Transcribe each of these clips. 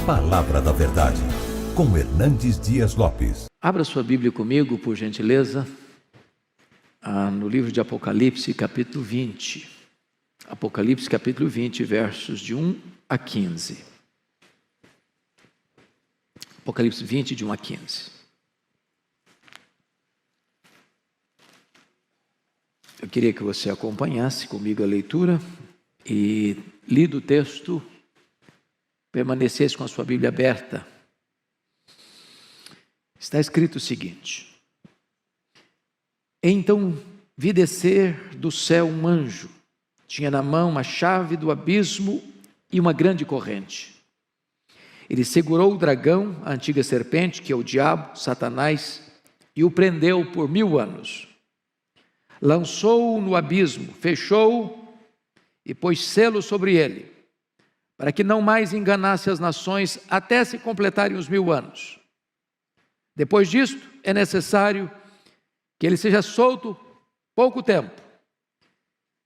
Palavra da Verdade, com Hernandes Dias Lopes. Abra sua Bíblia comigo, por gentileza, no livro de Apocalipse, capítulo 20. Apocalipse, capítulo 20, versos de 1 a 15. Apocalipse 20, de 1 a 15. Eu queria que você acompanhasse comigo a leitura e, lido o texto, permanecesse com a sua Bíblia aberta. Está escrito o seguinte: Então vi descer do céu um anjo, tinha na mão a chave do abismo e uma grande corrente. Ele segurou o dragão, a antiga serpente, que é o diabo, Satanás, e o prendeu por 1000 anos. Lançou-o no abismo, fechou-o e pôs selo sobre ele, para que não mais enganasse as nações até se completarem os 1000 anos. Depois disto, é necessário que ele seja solto pouco tempo.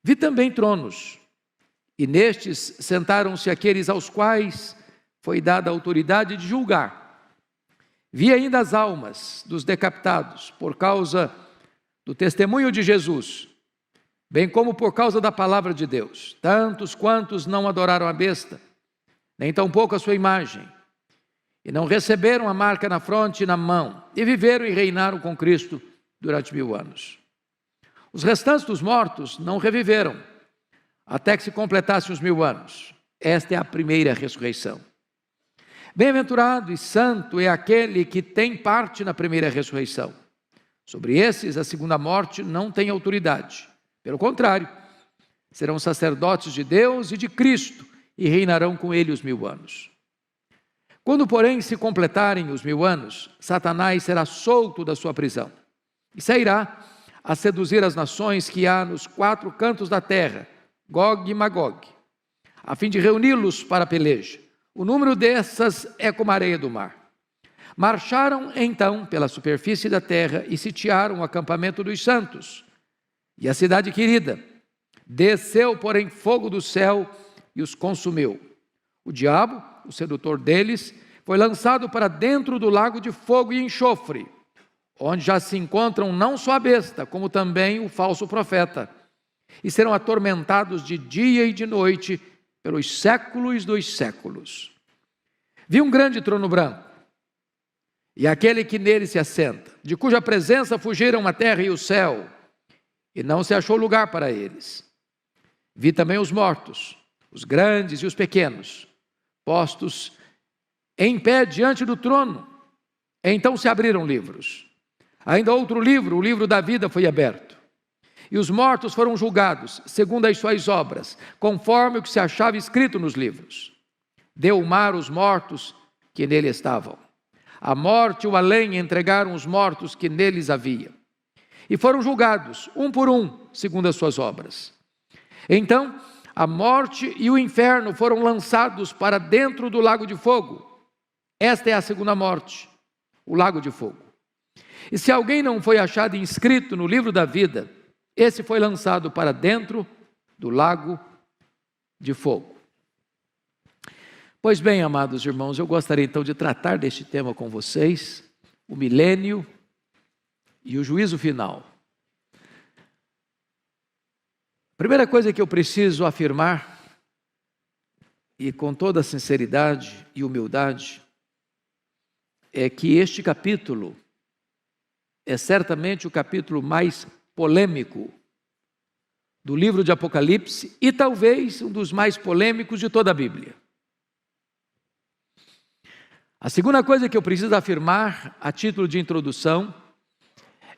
Vi também tronos, e nestes sentaram-se aqueles aos quais foi dada a autoridade de julgar. Vi ainda as almas dos decapitados por causa do testemunho de Jesus, bem como por causa da palavra de Deus, tantos quantos não adoraram a besta, nem tampouco a sua imagem, e não receberam a marca na fronte e na mão, e viveram e reinaram com Cristo durante 1000 anos. Os restantes dos mortos não reviveram, até que se completassem os 1000 anos. Esta é a primeira ressurreição. Bem-aventurado e santo é aquele que tem parte na primeira ressurreição. Sobre esses, a segunda morte não tem autoridade. Pelo contrário, serão sacerdotes de Deus e de Cristo, e reinarão com ele os 1000 anos. Quando, porém, se completarem os 1000 anos, Satanás será solto da sua prisão, e sairá a seduzir as nações que há nos 4 cantos da terra, Gog e Magog, a fim de reuni-los para a peleja. O número dessas é como a areia do mar. Marcharam então pela superfície da terra e sitiaram o acampamento dos santos e a cidade querida. Desceu, porém, fogo do céu e os consumiu. O diabo, o sedutor deles, foi lançado para dentro do lago de fogo e enxofre, onde já se encontram não só a besta, como também o falso profeta, e serão atormentados de dia e de noite pelos séculos dos séculos. Vi um grande trono branco, e aquele que nele se assenta, de cuja presença fugiram a terra e o céu, e não se achou lugar para eles. Vi também os mortos, os grandes e os pequenos, postos em pé diante do trono. Então se abriram livros. Ainda outro livro, o livro da vida, foi aberto. E os mortos foram julgados, segundo as suas obras, conforme o que se achava escrito nos livros. Deu o mar os mortos que nele estavam. A morte e o além entregaram os mortos que neles havia. E foram julgados, um por um, segundo as suas obras. Então, a morte e o inferno foram lançados para dentro do lago de fogo. Esta é a segunda morte, o lago de fogo. E se alguém não foi achado inscrito no livro da vida, esse foi lançado para dentro do lago de fogo. Pois bem, amados irmãos, eu gostaria então de tratar deste tema com vocês, o milênio e o juízo final. A primeira coisa que eu preciso afirmar, e com toda a sinceridade e humildade, é que este capítulo é certamente o capítulo mais polêmico do livro de Apocalipse e talvez um dos mais polêmicos de toda a Bíblia. A segunda coisa que eu preciso afirmar, a título de introdução,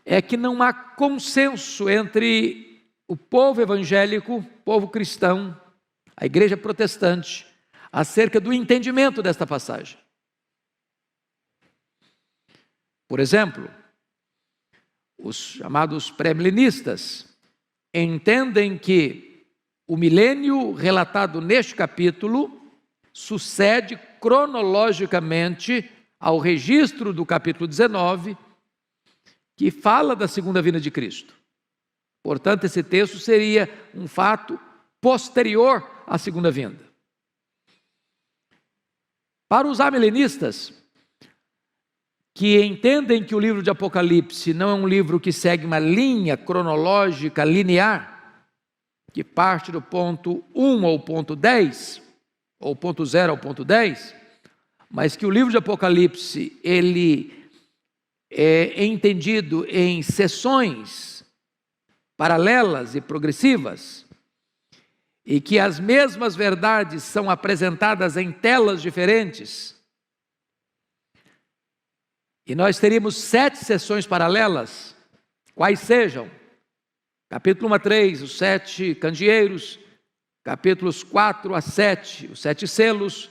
é que não há consenso entre o povo evangélico, o povo cristão, a igreja protestante, acerca do entendimento desta passagem. Por exemplo, os chamados pré-milenistas entendem que o milênio relatado neste capítulo sucede cronologicamente ao registro do capítulo 19, que fala da segunda vinda de Cristo. Portanto, esse texto seria um fato posterior à segunda vinda. Para os amilenistas, que entendem que o livro de Apocalipse não é um livro que segue uma linha cronológica linear, que parte do ponto 1 ao ponto 10, ou ponto 0 ao ponto 10, mas que o livro de Apocalipse, ele é entendido em seções paralelas e progressivas, e que as mesmas verdades são apresentadas em telas diferentes. E nós teríamos 7 sessões paralelas, quais sejam: capítulo 1 a 3, os 7 candeeiros; capítulos 4 a 7, os 7 selos;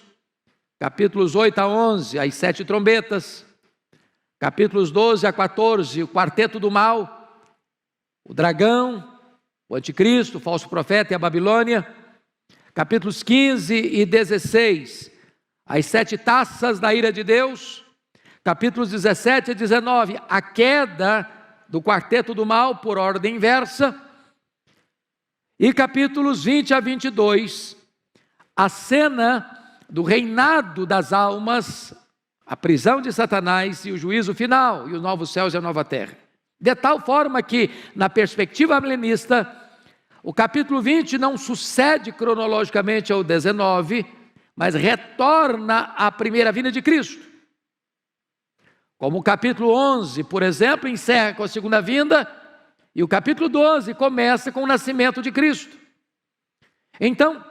capítulos 8 a 11, as 7 trombetas; capítulos 12 a 14, o quarteto do mal, o dragão, o anticristo, o falso profeta e a Babilônia; capítulos 15 e 16, as 7 taças da ira de Deus; capítulos 17 a 19, a queda do quarteto do mal por ordem inversa; e capítulos 20 a 22, a cena do reinado das almas, a prisão de Satanás e o juízo final, e os novos céus e a nova terra. De tal forma que, na perspectiva milenista, o capítulo 20 não sucede cronologicamente ao 19, mas retorna à primeira vinda de Cristo. Como o capítulo 11, por exemplo, encerra com a segunda vinda, e o capítulo 12 começa com o nascimento de Cristo. Então,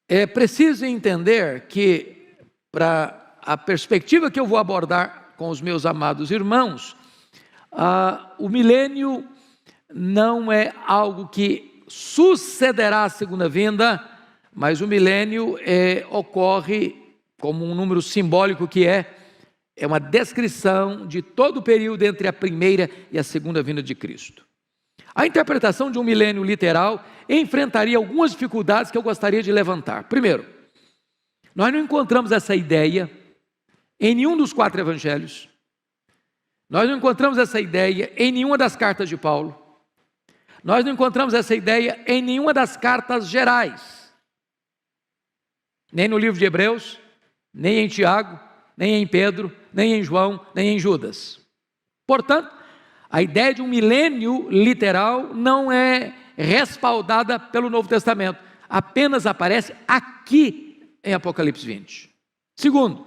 é preciso entender que, para a perspectiva que eu vou abordar com os meus amados irmãos, o milênio não é algo que sucederá à segunda vinda, mas o milênio ocorre como um número simbólico que é uma descrição de todo o período entre a primeira e a segunda vinda de Cristo. A interpretação de um milênio literal enfrentaria algumas dificuldades que eu gostaria de levantar. Primeiro, nós não encontramos essa ideia em nenhum dos 4 evangelhos. Nós não encontramos essa ideia em nenhuma das cartas de Paulo. Nós não encontramos essa ideia em nenhuma das cartas gerais. Nem no livro de Hebreus, nem em Tiago, nem em Pedro, nem em João, nem em Judas. Portanto, a ideia de um milênio literal não é respaldada pelo Novo Testamento. Apenas aparece aqui em Apocalipse 20. Segundo,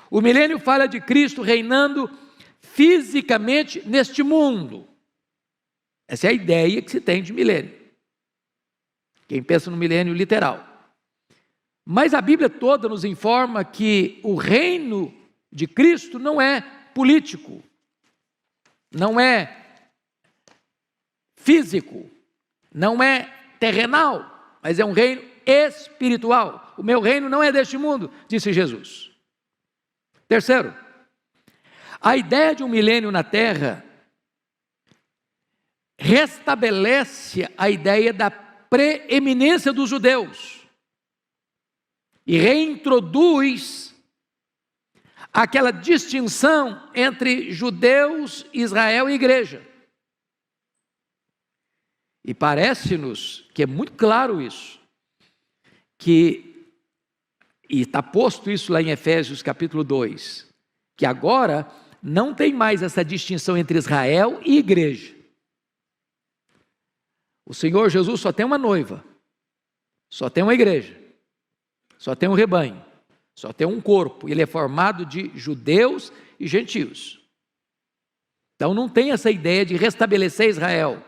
o milênio fala de Cristo reinando fisicamente neste mundo. Essa é a ideia que se tem de milênio. Quem pensa no milênio literal. Mas a Bíblia toda nos informa que o reino de Cristo não é político, não é físico, não é terrenal, mas é um reino espiritual. O meu reino não é deste mundo, disse Jesus. Terceiro, a ideia de um milênio na terra restabelece a ideia da preeminência dos judeus e reintroduz aquela distinção entre judeus, Israel e igreja. E parece-nos que é muito claro isso, e está posto isso lá em Efésios capítulo 2, que agora não tem mais essa distinção entre Israel e igreja. O Senhor Jesus só tem uma noiva, só tem uma igreja, só tem um rebanho, só tem um corpo. Ele é formado de judeus e gentios. Então não tem essa ideia de restabelecer Israel,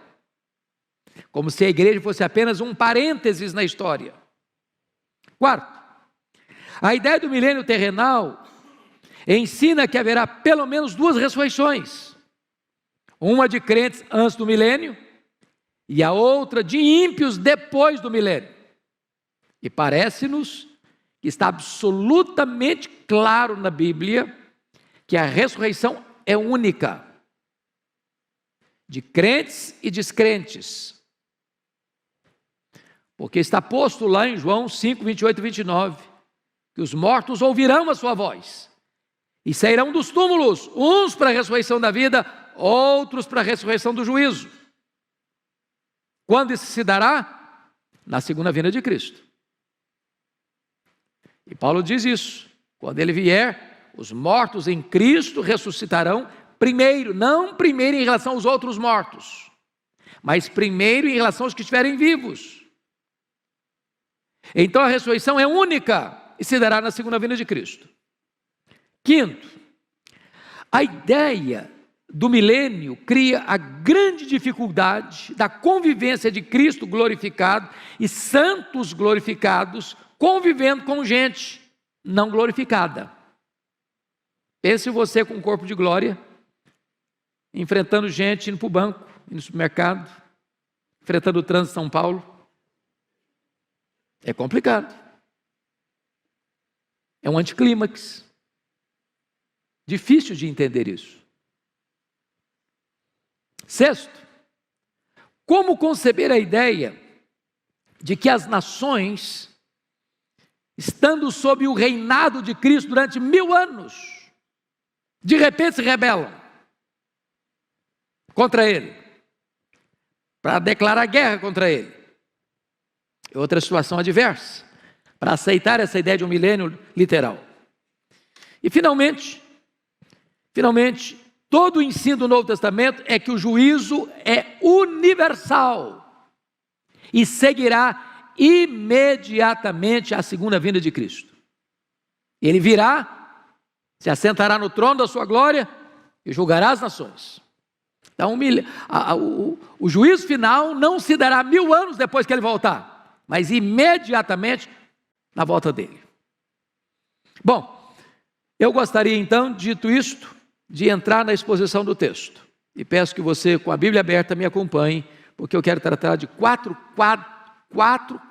como se a igreja fosse apenas um parênteses na história. Quarto, a ideia do milênio terrenal ensina que haverá pelo menos 2 ressurreições. Uma de crentes antes do milênio e a outra de ímpios depois do milênio. E parece-nos que está absolutamente claro na Bíblia que a ressurreição é única, de crentes e descrentes. Porque está posto lá em João 5, 28 e 29, que os mortos ouvirão a sua voz e sairão dos túmulos, uns para a ressurreição da vida, outros para a ressurreição do juízo. Quando isso se dará? Na segunda vinda de Cristo. E Paulo diz isso: quando ele vier, os mortos em Cristo ressuscitarão primeiro, não primeiro em relação aos outros mortos, mas primeiro em relação aos que estiverem vivos. Então a ressurreição é única e se dará na segunda vinda de Cristo. Quinto, a ideia do milênio cria a grande dificuldade da convivência de Cristo glorificado e santos glorificados convivendo com gente não glorificada. Pense você com um corpo de glória, enfrentando gente, indo para o banco, indo no supermercado, enfrentando o trânsito de São Paulo. É complicado. É um anticlímax. Difícil de entender isso. Sexto, como conceber a ideia de que as nações, estando sob o reinado de Cristo durante 1000 anos, de repente se rebelam contra Ele, para declarar guerra contra Ele? É outra situação adversa, para aceitar essa ideia de um milênio literal. E finalmente, todo o ensino do Novo Testamento é que o juízo é universal e seguirá imediatamente à segunda vinda de Cristo. Ele virá, se assentará no trono da sua glória e julgará as nações. Então o juízo final não se dará 1000 anos depois que ele voltar, mas imediatamente na volta dele. Bom, eu gostaria então, dito isto, de entrar na exposição do texto. E peço que você, com a Bíblia aberta, me acompanhe, porque eu quero tratar de quatro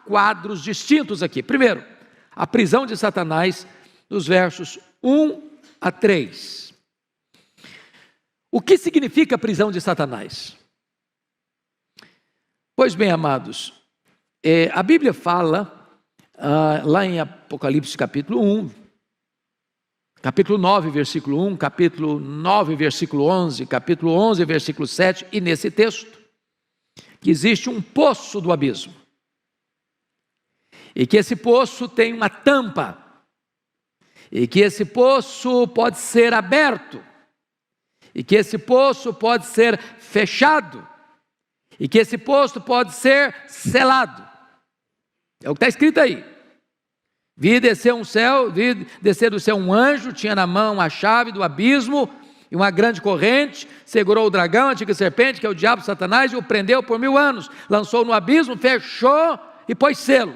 quadros distintos aqui. Primeiro, a prisão de Satanás, nos versos 1 a 3. O que significa a prisão de Satanás? Pois bem, amados, a Bíblia fala, lá em Apocalipse capítulo 1, capítulo 9, versículo 1, capítulo 9, versículo 11, capítulo 11, versículo 7, e nesse texto, que existe um poço do abismo, e que esse poço tem uma tampa, e que esse poço pode ser aberto, e que esse poço pode ser fechado, e que esse poço pode ser selado. É o que está escrito aí. Vi descer do céu um anjo, tinha na mão a chave do abismo e uma grande corrente, segurou o dragão, a antiga serpente, que é o diabo, Satanás, e o prendeu por 1000 anos, lançou no abismo, fechou e pôs selo.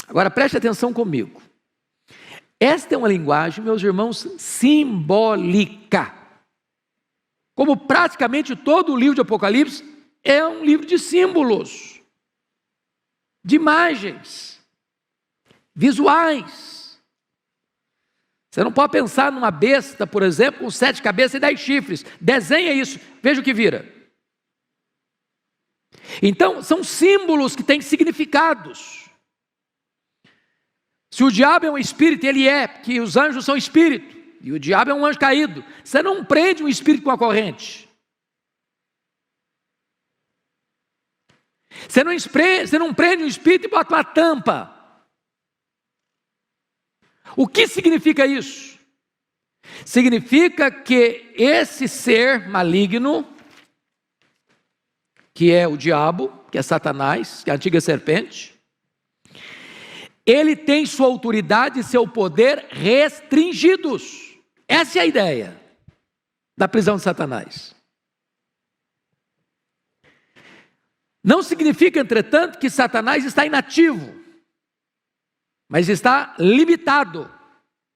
Agora preste atenção comigo. Esta é uma linguagem, meus irmãos, simbólica. Como praticamente todo o livro de Apocalipse é um livro de símbolos, de imagens, visuais. Você não pode pensar numa besta, por exemplo, com 7 cabeças e 10 chifres. Desenha isso, veja o que vira. Então, são símbolos que têm significados. Se o diabo é um espírito, ele é, porque os anjos são espírito, e o diabo é um anjo caído. Você não prende um espírito com a corrente. Você não prende um espírito e bota uma tampa. O que significa isso? Significa que esse ser maligno, que é o diabo, que é Satanás, que é a antiga serpente, ele tem sua autoridade e seu poder restringidos. Essa é a ideia da prisão de Satanás. Não significa, entretanto, que Satanás está inativo, mas está limitado.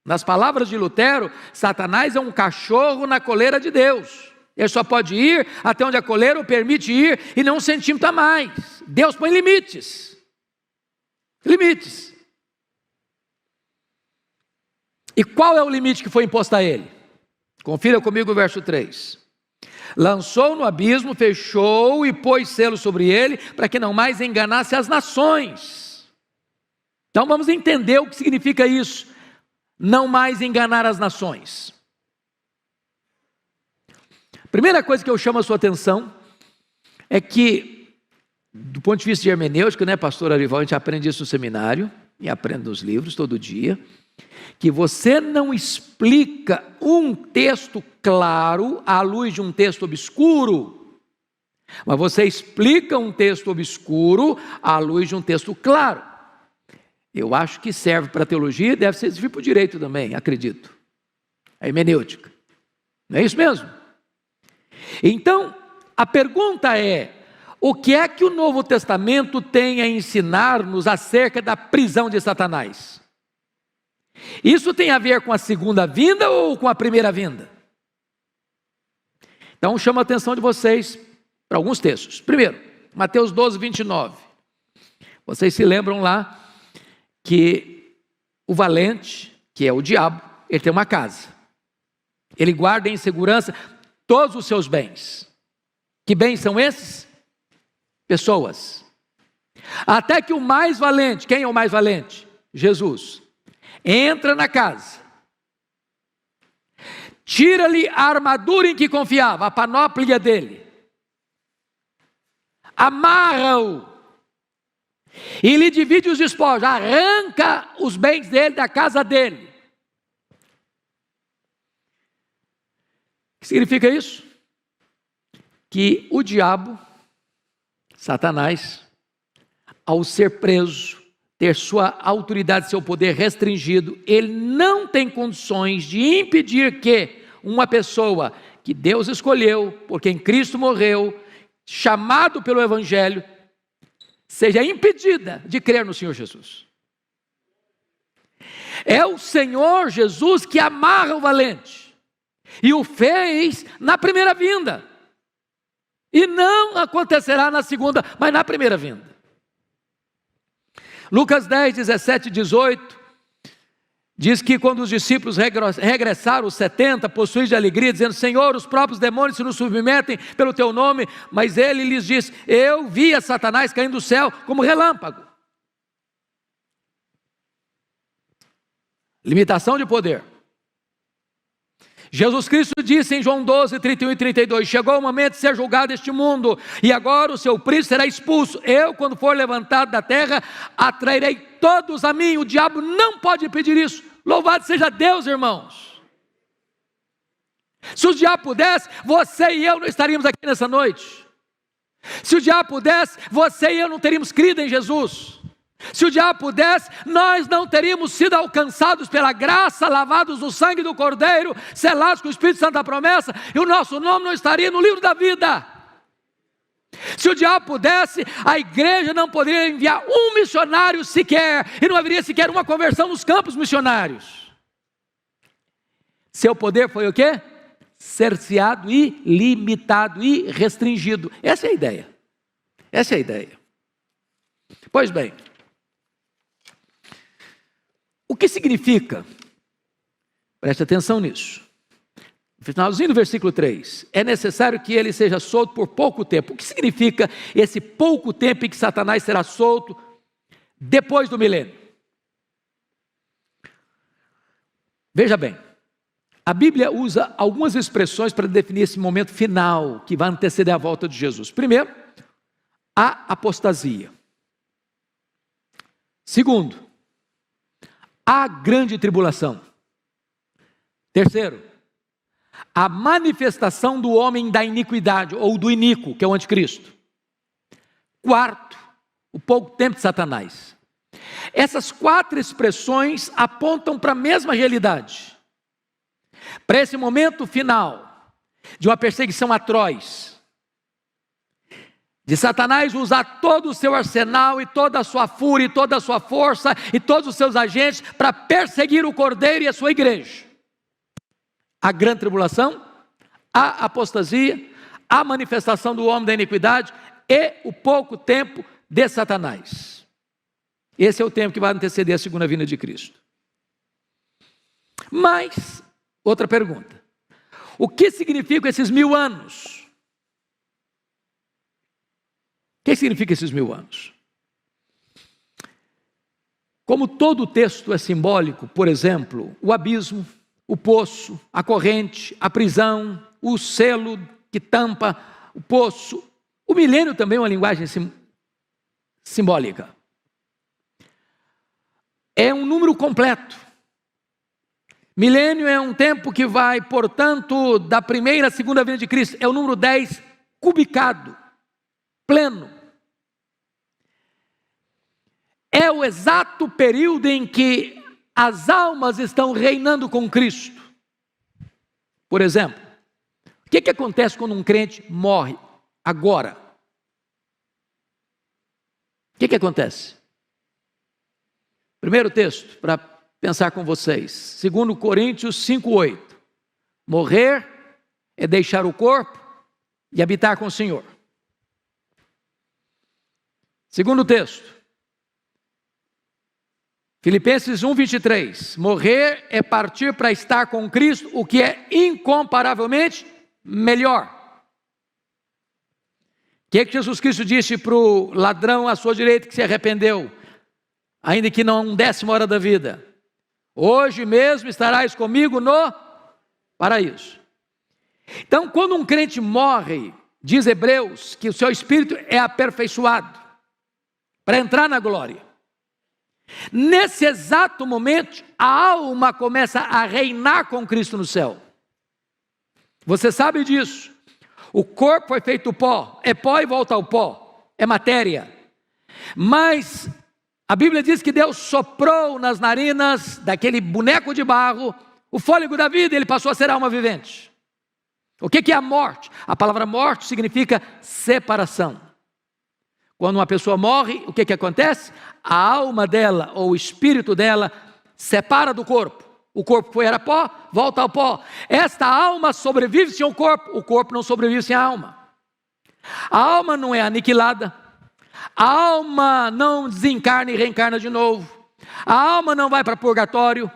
Nas palavras de Lutero, Satanás é um cachorro na coleira de Deus. Ele só pode ir até onde a coleira o permite ir e não 1 centímetro a mais. Deus põe limites. Limites. E qual é o limite que foi imposto a ele? Confira comigo o verso 3. Lançou no abismo, fechou e pôs selo sobre ele, para que não mais enganasse as nações. Então vamos entender o que significa isso, não mais enganar as nações. Primeira coisa que eu chamo a sua atenção é que, do ponto de vista de hermenêutica, né, pastor Arival, a gente aprende isso no seminário, e aprendo nos livros todo dia, que você não explica um texto claro à luz de um texto obscuro, mas você explica um texto obscuro à luz de um texto claro. Eu acho que serve para a teologia e deve servir para o direito também, acredito. A hermenêutica. Não é isso mesmo? Então, a pergunta é: o que é que o Novo Testamento tem a ensinar-nos acerca da prisão de Satanás? Isso tem a ver com a segunda vinda ou com a primeira vinda? Então, chamo a atenção de vocês para alguns textos. Primeiro, Mateus 12, 29. Vocês se lembram lá que o valente, que é o diabo, ele tem uma casa. Ele guarda em segurança todos os seus bens. Que bens são esses? Pessoas. Até que o mais valente, quem é o mais valente? Jesus. Entra na casa. Tira-lhe a armadura em que confiava, a panóplia dele. Amarra-o. E lhe divide os despojos, arranca os bens dele da casa dele. O que significa isso? Que o diabo, Satanás, ao ser preso, ter sua autoridade, seu poder restringido, ele não tem condições de impedir que uma pessoa que Deus escolheu, por quem Cristo morreu, chamado pelo Evangelho, seja impedida de crer no Senhor Jesus. É o Senhor Jesus que amarra o valente, e o fez na primeira vinda, e não acontecerá na segunda, mas na primeira vinda. Lucas 10, 17 e 18, diz que quando os discípulos regressaram, os 70, possuídos de alegria, dizendo: Senhor, os próprios demônios se nos submetem pelo teu nome, mas ele lhes disse: eu via Satanás caindo do céu como relâmpago. Limitação de poder. Jesus Cristo disse em João 12, 31 e 32, chegou o momento de ser julgado este mundo, e agora o seu príncipe será expulso. Eu, quando for levantado da terra, atrairei todos a mim. O diabo não pode impedir isso. Louvado seja Deus, irmãos. Se o diabo pudesse, você e eu não estaríamos aqui nessa noite. Se o diabo pudesse, você e eu não teríamos crido em Jesus. Se o diabo pudesse, nós não teríamos sido alcançados pela graça, lavados no sangue do Cordeiro, selados com o Espírito Santo da promessa, e o nosso nome não estaria no livro da vida. Se o diabo pudesse, a igreja não poderia enviar um missionário sequer, e não haveria sequer uma conversão nos campos missionários. Seu poder foi o quê? Cerceado e limitado e restringido. Essa é a ideia. Essa é a ideia. Pois bem, o que significa? Preste atenção nisso. No finalzinho do versículo 3, é necessário que ele seja solto por pouco tempo. O que significa esse pouco tempo em que Satanás será solto depois do milênio? Veja bem, a Bíblia usa algumas expressões para definir esse momento final que vai anteceder a volta de Jesus. Primeiro, a apostasia. Segundo, a grande tribulação. Terceiro, a manifestação do homem da iniquidade, ou do iníquo, que é o anticristo. Quarto, o pouco tempo de Satanás. Essas quatro expressões apontam para a mesma realidade. Para esse momento final, de uma perseguição atroz, de Satanás usar todo o seu arsenal e toda a sua fúria e toda a sua força e todos os seus agentes para perseguir o Cordeiro e a sua igreja. A grande tribulação, a apostasia, a manifestação do homem da iniquidade e o pouco tempo de Satanás. Esse é o tempo que vai anteceder a segunda vinda de Cristo. Mas, outra pergunta: o que significam esses 1000 anos? O que significa esses 1000 anos? Como todo o texto é simbólico, por exemplo, o abismo, o poço, a corrente, a prisão, o selo que tampa o poço, o milênio também é uma linguagem simbólica. é um número completo. Milênio é um tempo que vai, portanto, da primeira à segunda vinda de Cristo. É o número 10 cubicado, pleno. É o exato período em que as almas estão reinando com Cristo. Por exemplo, o que acontece quando um crente morre agora? O que acontece? Primeiro texto, para pensar com vocês, 2 Coríntios 5:8. Morrer é deixar o corpo e habitar com o Senhor. Segundo texto, Filipenses 1:23. Morrer é partir para estar com Cristo, o que é incomparavelmente melhor. O que Jesus Cristo disse para o ladrão à sua direita que se arrependeu, ainda que não 1/10 hora da vida? Hoje mesmo estarás comigo no paraíso. Então, quando um crente morre, diz Hebreus que o seu espírito é aperfeiçoado para entrar na glória. Nesse exato momento, a alma começa a reinar com Cristo no céu. Você sabe disso. O corpo foi feito pó, é pó e volta ao pó, é matéria. Mas a Bíblia diz que Deus soprou nas narinas daquele boneco de barro o fôlego da vida, e ele passou a ser alma vivente. O que é a morte? A palavra morte significa separação. Quando uma pessoa morre, o que acontece? A alma dela, ou o espírito dela, separa do corpo. O corpo era pó, volta ao pó. Esta alma sobrevive sem o corpo não sobrevive sem a alma. A alma não é aniquilada, a alma não desencarna e reencarna de novo, a alma não vai para purgatório,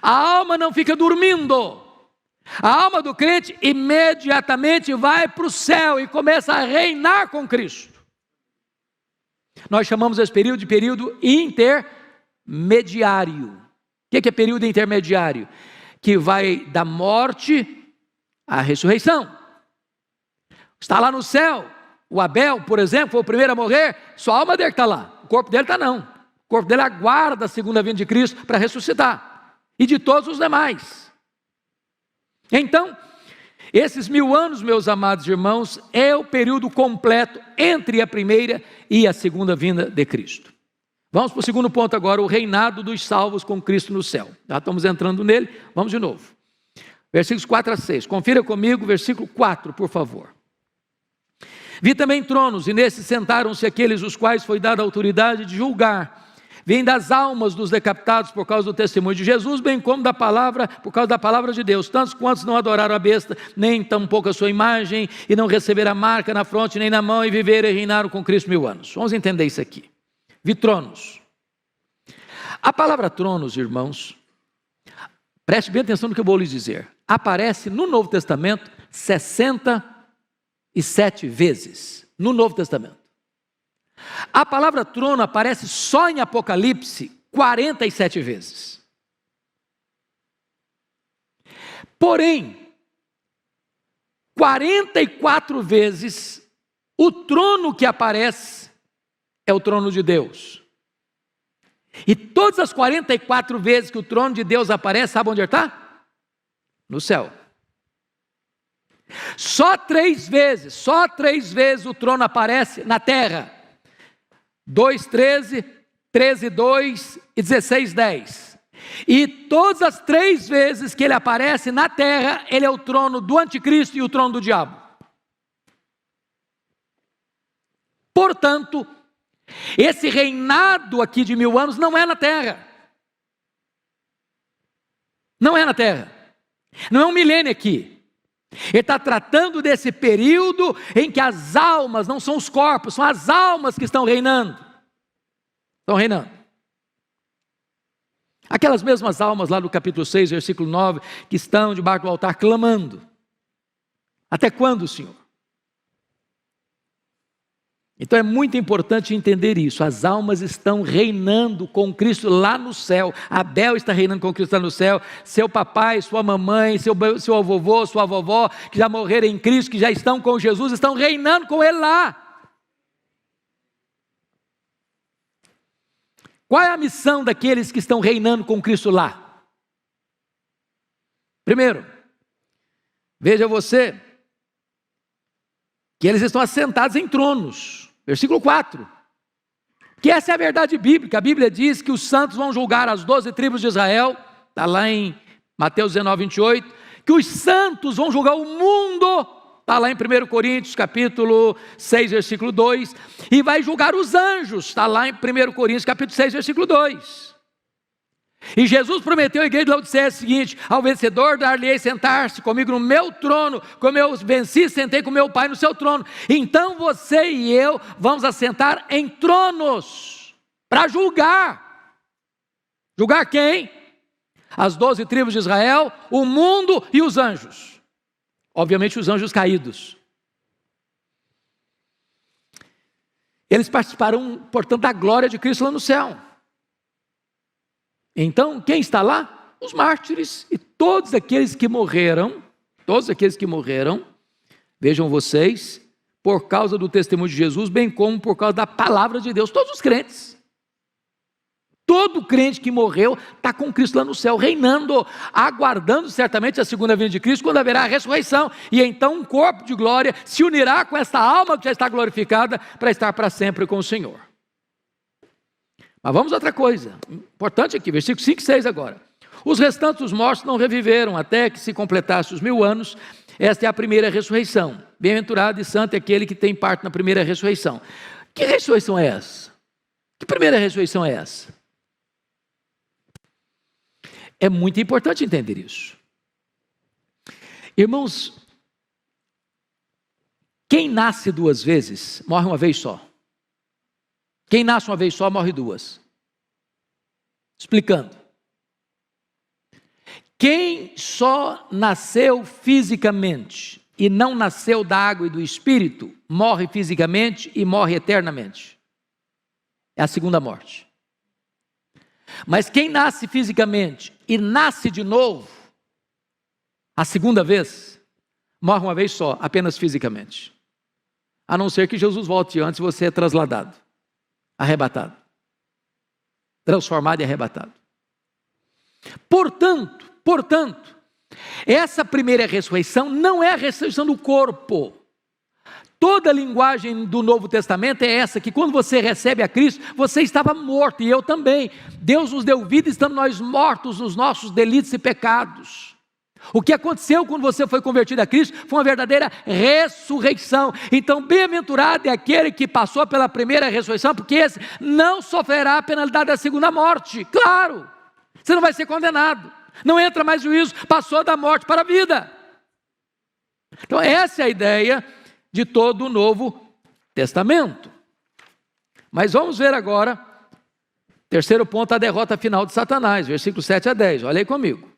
a alma não fica dormindo. A alma do crente imediatamente vai para o céu e começa a reinar com Cristo. Nós chamamos esse período de período intermediário. O que é período intermediário? Que vai da morte à ressurreição. Está lá no céu. O Abel, por exemplo, foi o primeiro a morrer. Só a alma dele está lá. O corpo dele está não. O corpo dele aguarda a segunda vinda de Cristo para ressuscitar. E de todos os demais. Então, esses 1000 anos, meus amados irmãos, é o período completo entre a primeira e a segunda vinda de Cristo. Vamos para o segundo ponto agora, o reinado dos salvos com Cristo no céu. Já estamos entrando nele, vamos de novo. Versículos 4-6, confira comigo, versículo 4, por favor. Vi também tronos, e nesses sentaram-se aqueles os quais foi dada a autoridade de julgar. Vem das almas dos decapitados por causa do testemunho de Jesus, bem como da palavra, por causa da palavra de Deus. Tantos quantos não adoraram a besta, nem tampouco a sua imagem, e não receberam a marca na fronte nem na mão, e viveram e reinaram com Cristo 1000 anos. Vamos entender isso aqui. Vi tronos. A palavra tronos, irmãos, preste bem atenção no que eu vou lhes dizer. Aparece no Novo Testamento 67 vezes. No Novo Testamento. A palavra trono aparece só em Apocalipse 47 vezes. Porém, 44 vezes o trono que aparece é o trono de Deus. E todas as 44 vezes que o trono de Deus aparece, sabe onde ele está? No céu. Só 3 vezes o trono aparece na terra. 2:13, 13:2 e 16:10. E todas as 3 vezes que ele aparece na terra, ele é o trono do anticristo e o trono do diabo. Portanto, esse reinado aqui de 1000 anos não é na terra. Não é na terra. Não é um milênio aqui. Ele está tratando desse período em que as almas, não são os corpos, são as almas que estão reinando. Estão reinando. Aquelas mesmas almas lá no capítulo 6, versículo 9, que estão debaixo do altar clamando. Até quando, Senhor? Então é muito importante entender isso. As almas estão reinando com Cristo lá no céu. Abel está reinando com Cristo lá no céu. Seu papai, sua mamãe, seu avô, sua vovó, que já morreram em Cristo, que já estão com Jesus, estão reinando com Ele lá. Qual é a missão daqueles que estão reinando com Cristo lá? Primeiro, veja você que eles estão assentados em tronos. Versículo 4. Que essa é a verdade bíblica. A Bíblia diz que os santos vão julgar as 12 tribos de Israel. Está lá em Mateus 19, 28. Que os santos vão julgar o mundo. Está lá em 1 Coríntios, capítulo 6, versículo 2. E vai julgar os anjos. Está lá em 1 Coríntios, capítulo 6, versículo 2. E Jesus prometeu à igreja de Laodiceia o seguinte: ao vencedor dar-lhe-ei sentar-se comigo no meu trono, como eu venci, sentei com meu Pai no seu trono. Então você e eu vamos assentar em tronos, para julgar. Julgar quem? As 12 tribos de Israel, o mundo e os anjos. Obviamente os anjos caídos. Eles participarão, portanto, da glória de Cristo lá no céu. Então, quem está lá? Os mártires e todos aqueles que morreram, vejam vocês, por causa do testemunho de Jesus, bem como por causa da palavra de Deus, todos os crentes. Todo crente que morreu está com Cristo lá no céu, reinando, aguardando certamente a segunda vinda de Cristo, quando haverá a ressurreição, e então um corpo de glória se unirá com esta alma que já está glorificada, para estar para sempre com o Senhor. Mas vamos a outra coisa, importante aqui, versículo 5 e 6 agora. Os restantes dos mortos não reviveram, até que se completasse os 1000 anos, esta é a primeira ressurreição. Bem-aventurado e santo é aquele que tem parte na primeira ressurreição. Que ressurreição é essa? Que primeira ressurreição é essa? É muito importante entender isso. Irmãos, quem nasce 2 vezes, morre uma vez só. Quem nasce uma vez só, morre 2. Explicando. Quem só nasceu fisicamente e não nasceu da água e do Espírito, morre fisicamente e morre eternamente. É a segunda morte. Mas quem nasce fisicamente e nasce de novo, a segunda vez, morre uma vez só, apenas fisicamente. A não ser que Jesus volte antes, você é trasladado, arrebatado, transformado e arrebatado. Portanto, essa primeira ressurreição não é a ressurreição do corpo. Toda a linguagem do Novo Testamento é essa, que quando você recebe a Cristo, você estava morto, e eu também. Deus nos deu vida, estamos nós mortos nos nossos delitos e pecados. O que aconteceu quando você foi convertido a Cristo foi uma verdadeira ressurreição. Então, bem-aventurado é aquele que passou pela primeira ressurreição, porque esse não sofrerá a penalidade da segunda morte. Claro, você não vai ser condenado, não entra mais juízo, passou da morte para a vida. Então, essa é a ideia de todo o Novo Testamento. Mas vamos ver agora, terceiro ponto, a derrota final de Satanás, versículos 7 a 10, olha aí comigo.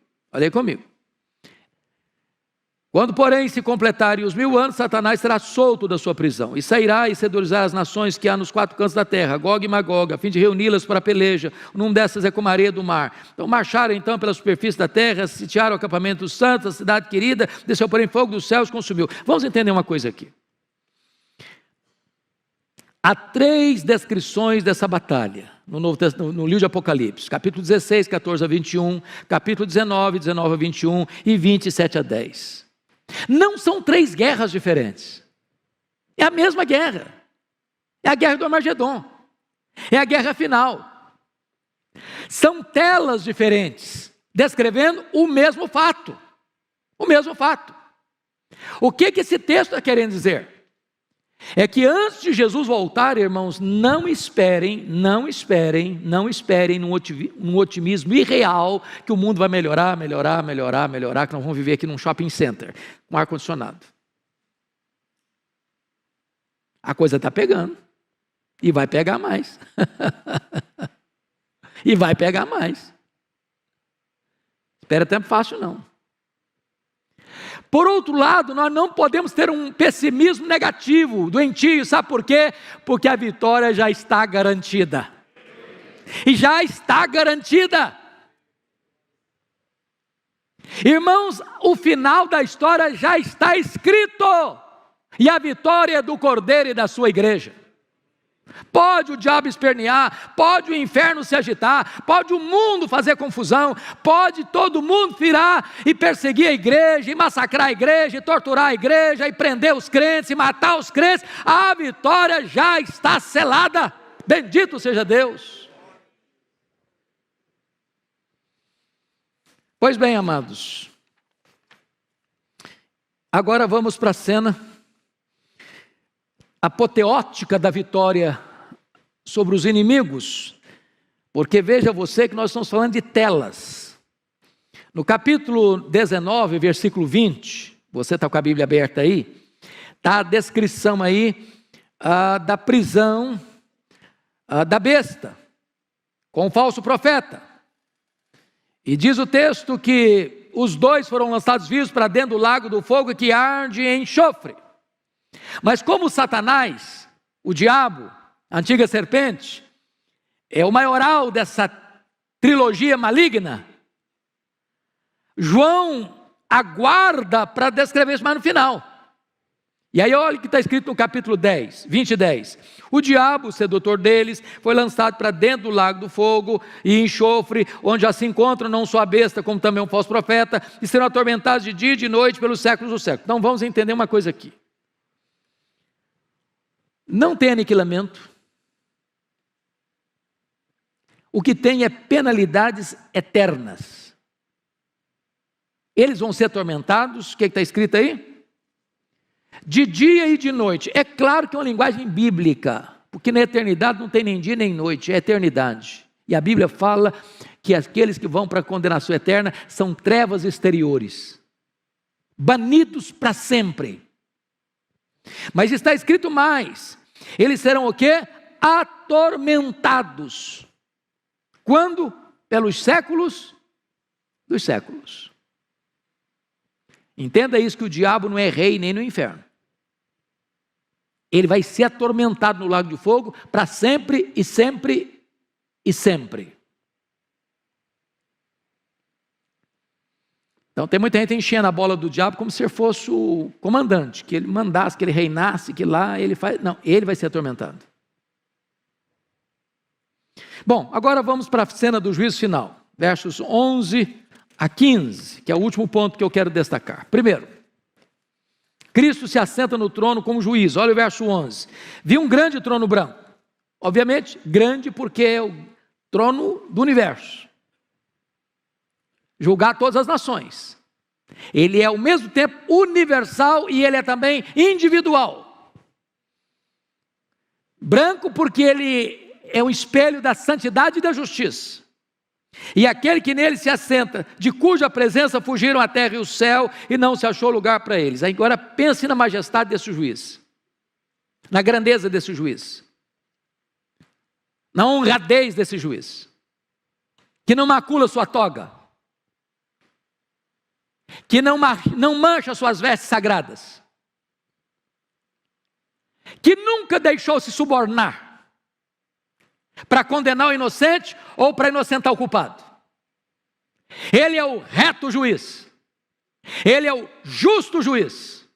Quando, porém, se completarem os 1000 anos, Satanás será solto da sua prisão, e sairá e seduzirá as nações que há nos 4 cantos da terra, Gog e Magog, a fim de reuni-las para a peleja. O nome dessas é como a areia do mar. Então marcharam então pela superfície da terra, sitiaram o acampamento dos santos, a cidade querida, desceu porém fogo dos céus e consumiu. Vamos entender uma coisa aqui. Há 3 descrições dessa batalha no livro de Apocalipse, capítulo 16, 14 a 21, capítulo 19, 19 a 21 e 27 a 10. Não são 3 guerras diferentes, é a mesma guerra, é a guerra do Armagedon, é a guerra final. São telas diferentes, descrevendo o mesmo fato. O que esse texto está querendo dizer? É que antes de Jesus voltar, irmãos, não esperem num otimismo irreal que o mundo vai melhorar, que nós vamos viver aqui num shopping center, com ar-condicionado. A coisa está pegando, e vai pegar mais. Espera tempo fácil não. Por outro lado, nós não podemos ter um pessimismo negativo, doentio, sabe por quê? Porque a vitória já está garantida. Irmãos, o final da história já está escrito, e a vitória é do Cordeiro e da sua igreja. Pode o diabo espernear, pode o inferno se agitar, pode o mundo fazer confusão, pode todo mundo virar e perseguir a igreja, e massacrar a igreja, e torturar a igreja, e prender os crentes, e matar os crentes. A vitória já está selada. Bendito seja Deus. Pois bem, amados, agora vamos para a cena apoteótica da vitória sobre os inimigos, porque veja você que nós estamos falando de telas. No capítulo 19, versículo 20, você está com a Bíblia aberta aí, está a descrição aí da prisão da besta, com o falso profeta. E diz o texto que os dois foram lançados vivos para dentro do lago do fogo que arde em enxofre. Mas como Satanás, o diabo, a antiga serpente, é o maioral dessa trilogia maligna, João aguarda para descrever isso mais no final. E aí olha o que está escrito no capítulo 10, 20 e 10. O diabo, o sedutor deles, foi lançado para dentro do lago do fogo e enxofre, onde já se encontram não só a besta, como também um falso profeta, e serão atormentados de dia e de noite pelos séculos dos séculos. Então vamos entender uma coisa aqui. Não tem aniquilamento. O que tem é penalidades eternas. Eles vão ser atormentados, o que está escrito aí? De dia e de noite. É claro que é uma linguagem bíblica, porque na eternidade não tem nem dia nem noite, é eternidade. E a Bíblia fala que aqueles que vão para a condenação eterna são trevas exteriores, banidos para sempre. Mas está escrito mais, eles serão o quê? Atormentados. Quando? Pelos séculos dos séculos. Entenda isso, que o diabo não é rei nem no inferno. Ele vai ser atormentado no lago de fogo para sempre e sempre e sempre. Então tem muita gente enchendo a bola do diabo como se ele fosse o comandante, que ele mandasse, que ele reinasse, que lá ele faz... Não, ele vai ser atormentado. Bom, agora vamos para a cena do juízo final, versos 11 a 15, que é o último ponto que eu quero destacar. Primeiro, Cristo se assenta no trono como juiz. Olha o verso 11. Vi um grande trono branco. Obviamente, grande porque é o trono do universo. Julgar todas as nações. Ele é ao mesmo tempo universal e ele é também individual. Branco porque ele é um espelho da santidade e da justiça. E aquele que nele se assenta, de cuja presença fugiram a terra e o céu, e não se achou lugar para eles. Agora pense na majestade desse juiz, na grandeza desse juiz, na honradez desse juiz, que não macula sua toga, que não mancha suas vestes sagradas, que nunca deixou se subornar para condenar o inocente ou para inocentar o culpado. Ele é o reto juiz, ele é o justo juiz,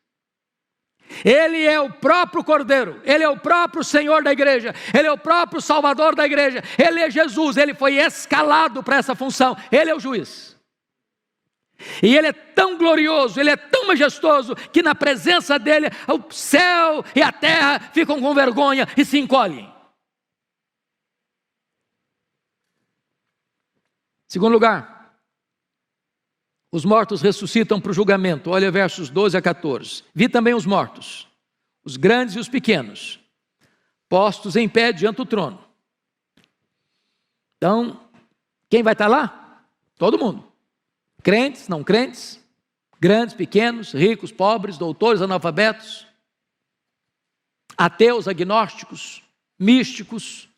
ele é o próprio Cordeiro, ele é o próprio Senhor da igreja, ele é o próprio Salvador da igreja, ele é Jesus, ele foi escalado para essa função, ele é o juiz. E ele é tão glorioso, ele é tão majestoso, que na presença dele o céu e a terra ficam com vergonha e se encolhem. Segundo lugar, os mortos ressuscitam para o julgamento. Olha versos 12 a 14. Vi também os mortos, os grandes e os pequenos, postos em pé diante do trono. Então, quem vai estar lá? Todo mundo. Crentes, não crentes, grandes, pequenos, ricos, pobres, doutores, analfabetos, ateus, agnósticos, místicos,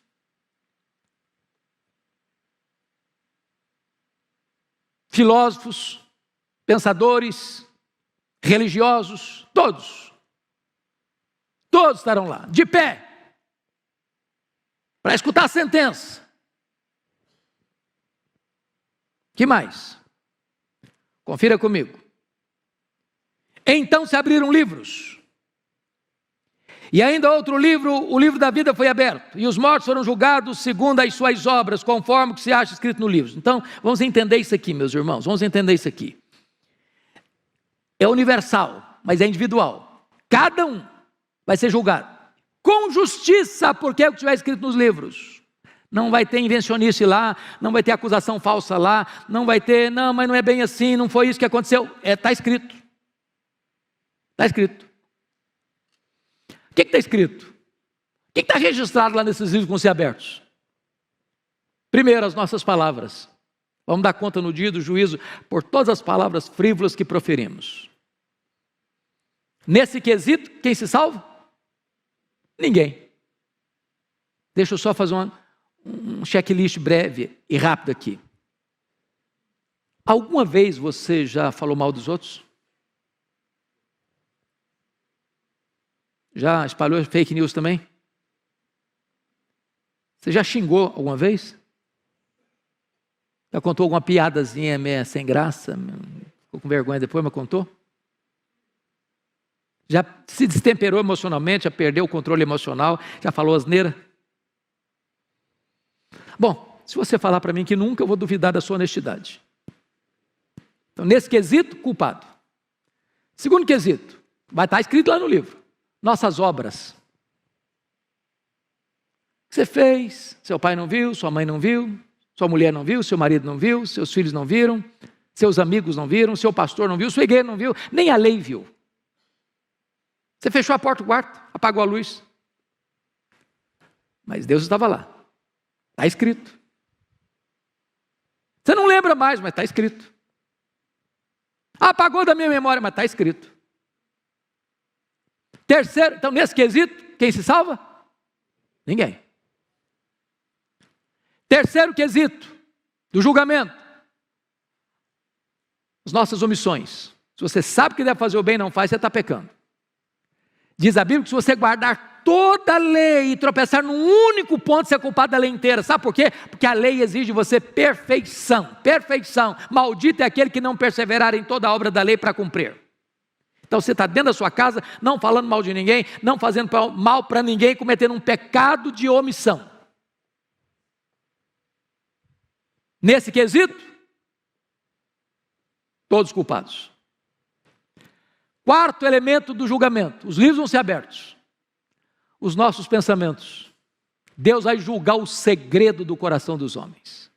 filósofos, pensadores, religiosos, todos estarão lá, de pé, para escutar a sentença. Que mais? Confira comigo. Então se abriram livros, E ainda outro livro, o livro da vida foi aberto, e os mortos foram julgados segundo as suas obras, conforme o que se acha escrito no livro. Então, vamos entender isso aqui, meus irmãos, vamos entender isso aqui. É universal, mas é individual. Cada um vai ser julgado com justiça, porque é o que estiver escrito nos livros. Não vai ter invencionice lá, não vai ter acusação falsa lá, não vai ter, não, mas não é bem assim, não foi isso que aconteceu. Está escrito. Está escrito. O que está escrito? O que está registrado lá nesses livros que vão ser abertos? Primeiro, as nossas palavras. Vamos dar conta no dia do juízo por todas as palavras frívolas que proferimos. Nesse quesito, quem se salva? Ninguém. Deixa eu só fazer um checklist breve e rápido aqui. Alguma vez você já falou mal dos outros? Já espalhou fake news também? Você já xingou alguma vez? Já contou alguma piadazinha meio sem graça? Ficou com vergonha depois, mas contou? Já se destemperou emocionalmente, já perdeu o controle emocional, já falou asneira? Bom, se você falar para mim que nunca, eu vou duvidar da sua honestidade. Então, nesse quesito, culpado. Segundo quesito, vai estar escrito lá no livro. Nossas obras. O que você fez, seu pai não viu, sua mãe não viu, sua mulher não viu, seu marido não viu, seus filhos não viram, seus amigos não viram, seu pastor não viu, sua igreja não viu, nem a lei viu. Você fechou a porta do quarto, apagou a luz. Mas Deus estava lá. Está escrito. Você não lembra mais, mas está escrito. Apagou da minha memória, mas está escrito. Terceiro, então nesse quesito, quem se salva? Ninguém. Terceiro quesito do julgamento. As nossas omissões. Se você sabe que deve fazer o bem e não faz, você está pecando. Diz a Bíblia que se você guardar toda a lei e tropeçar num único ponto, você é culpado da lei inteira. Sabe por quê? Porque a lei exige de você perfeição. Perfeição. Maldito é aquele que não perseverar em toda a obra da lei para cumprir. Então você está dentro da sua casa, não falando mal de ninguém, não fazendo mal para ninguém, cometendo um pecado de omissão. Nesse quesito, todos culpados. Quarto elemento do julgamento, os livros vão ser abertos. Os nossos pensamentos. Deus vai julgar o segredo do coração dos homens.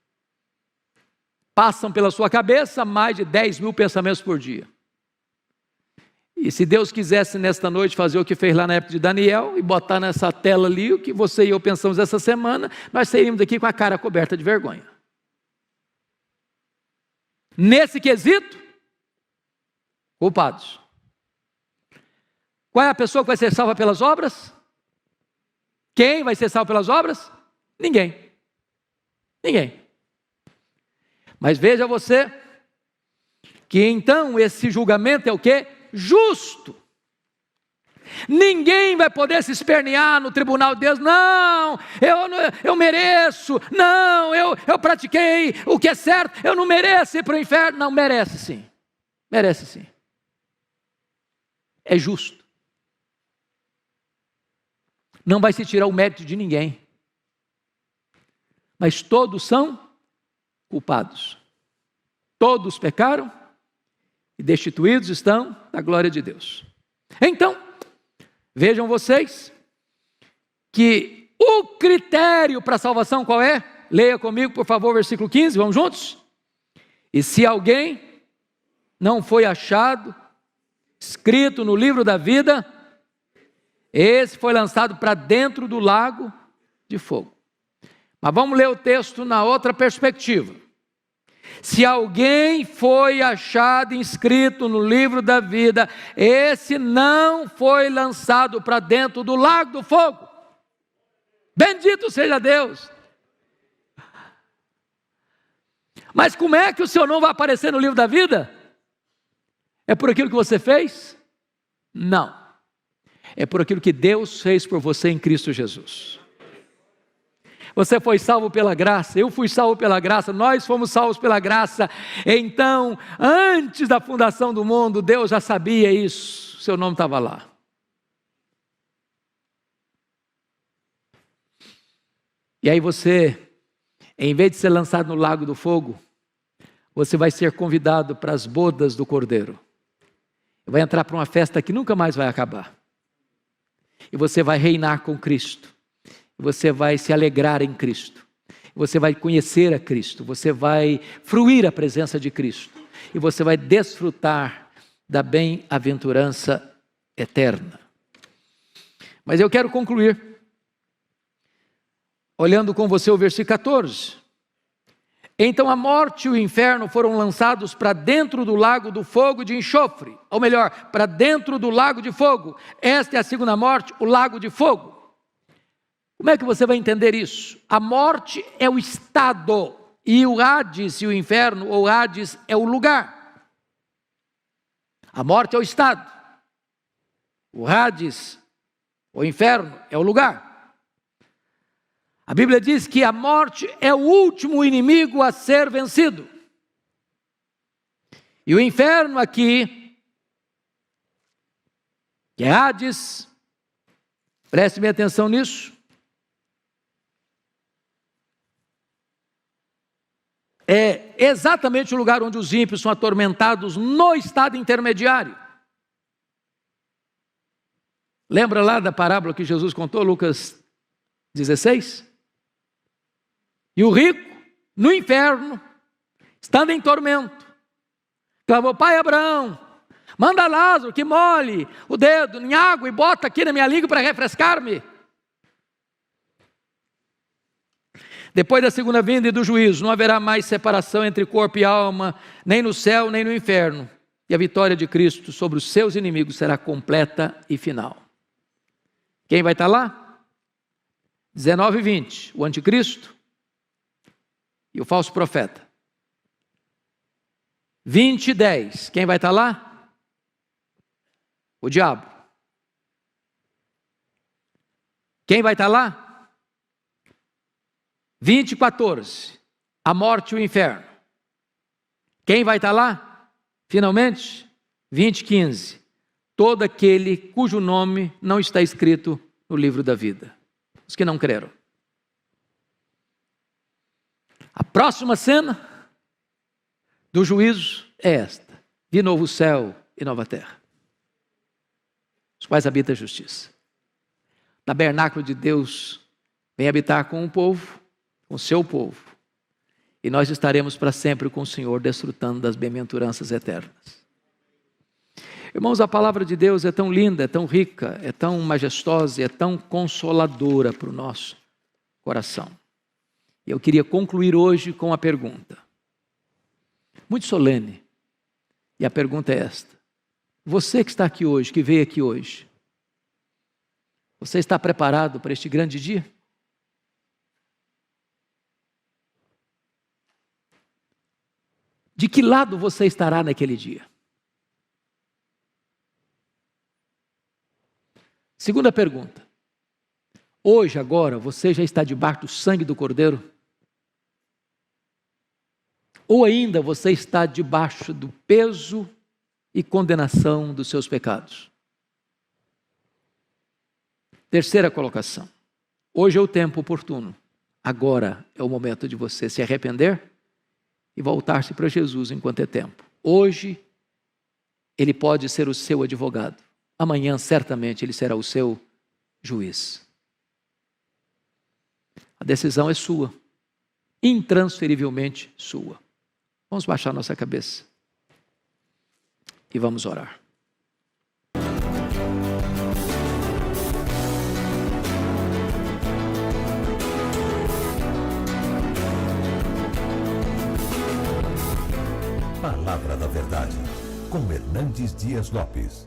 Passam pela sua cabeça mais de 10.000 pensamentos por dia. E se Deus quisesse nesta noite fazer o que fez lá na época de Daniel e botar nessa tela ali o que você e eu pensamos essa semana, nós sairíamos daqui com a cara coberta de vergonha. Nesse quesito, culpados. Qual é a pessoa que vai ser salva pelas obras? Quem vai ser salvo pelas obras? Ninguém. Ninguém. Mas veja você que então esse julgamento é o quê? Justo. Ninguém vai poder se espernear no tribunal de Deus. Não, eu mereço. Não, eu pratiquei o que é certo. Eu não mereço ir para o inferno. Não, merece sim. Merece sim. É justo. Não vai se tirar o mérito de ninguém. Mas todos são culpados. Todos pecaram e destituídos estão da glória de Deus. Então, vejam vocês que o critério para a salvação qual é? Leia comigo, por favor, versículo 15, vamos juntos? E se alguém não foi achado, escrito no livro da vida, esse foi lançado para dentro do lago de fogo. Mas vamos ler o texto na outra perspectiva. Se alguém foi achado inscrito no livro da vida, esse não foi lançado para dentro do lago do fogo. Bendito seja Deus. Mas como é que o seu nome vai aparecer no livro da vida? É por aquilo que você fez? Não. É por aquilo que Deus fez por você em Cristo Jesus. Você foi salvo pela graça, eu fui salvo pela graça, nós fomos salvos pela graça. Então, antes da fundação do mundo, Deus já sabia isso, seu nome estava lá. E aí você, em vez de ser lançado no lago do fogo, você vai ser convidado para as bodas do Cordeiro. Vai entrar para uma festa que nunca mais vai acabar. E você vai reinar com Cristo. Você vai se alegrar em Cristo. Você vai conhecer a Cristo. Você vai fruir a presença de Cristo. E você vai desfrutar da bem-aventurança eterna. Mas eu quero concluir olhando com você o versículo 14. Então a morte e o inferno foram lançados para dentro do lago do fogo de enxofre. Ou melhor, para dentro do lago de fogo. Esta é a segunda morte, o lago de fogo. Como é que você vai entender isso? A morte é o estado, e o Hades e o inferno, ou Hades, é o lugar. A morte é o estado. O Hades, o inferno, é o lugar. A Bíblia diz que a morte é o último inimigo a ser vencido. E o inferno aqui, que é Hades, preste bem atenção nisso, é exatamente o lugar onde os ímpios são atormentados no estado intermediário. Lembra lá da parábola que Jesus contou, Lucas 16? E o rico, no inferno, estando em tormento, clamou: Pai Abraão, manda Lázaro que molhe o dedo em água e bota aqui na minha língua para refrescar-me. Depois da segunda vinda e do juízo, não haverá mais separação entre corpo e alma, nem no céu, nem no inferno. E a vitória de Cristo sobre os seus inimigos será completa e final. Quem vai estar lá? 19 e 20, o anticristo e o falso profeta. 20 e 10, quem vai estar lá? O diabo. Quem vai estar lá? 20 e 14, a morte e o inferno. Quem vai estar lá? Finalmente, 20 e 15, todo aquele cujo nome não está escrito no livro da vida. Os que não creram. A próxima cena do juízo é esta: vi novo céu e nova terra, os quais habita a justiça. O tabernáculo de Deus vem habitar com o povo, com o seu povo, e nós estaremos para sempre com o Senhor, desfrutando das bem-aventuranças eternas. Irmãos, a palavra de Deus é tão linda, é tão rica, é tão majestosa, é tão consoladora para o nosso coração. E eu queria concluir hoje com uma pergunta, muito solene, e a pergunta é esta: você que está aqui hoje, que veio aqui hoje, você está preparado para este grande dia? De que lado você estará naquele dia? Segunda pergunta. Hoje, agora, você já está debaixo do sangue do Cordeiro? Ou ainda você está debaixo do peso e condenação dos seus pecados? Terceira colocação. Hoje é o tempo oportuno. Agora é o momento de você se arrepender e voltar-se para Jesus enquanto é tempo. Hoje, Ele pode ser o seu advogado. Amanhã, certamente, Ele será o seu juiz. A decisão é sua, intransferivelmente sua. Vamos baixar nossa cabeça e vamos orar. Palavra da Verdade, com Hernandes Dias Lopes.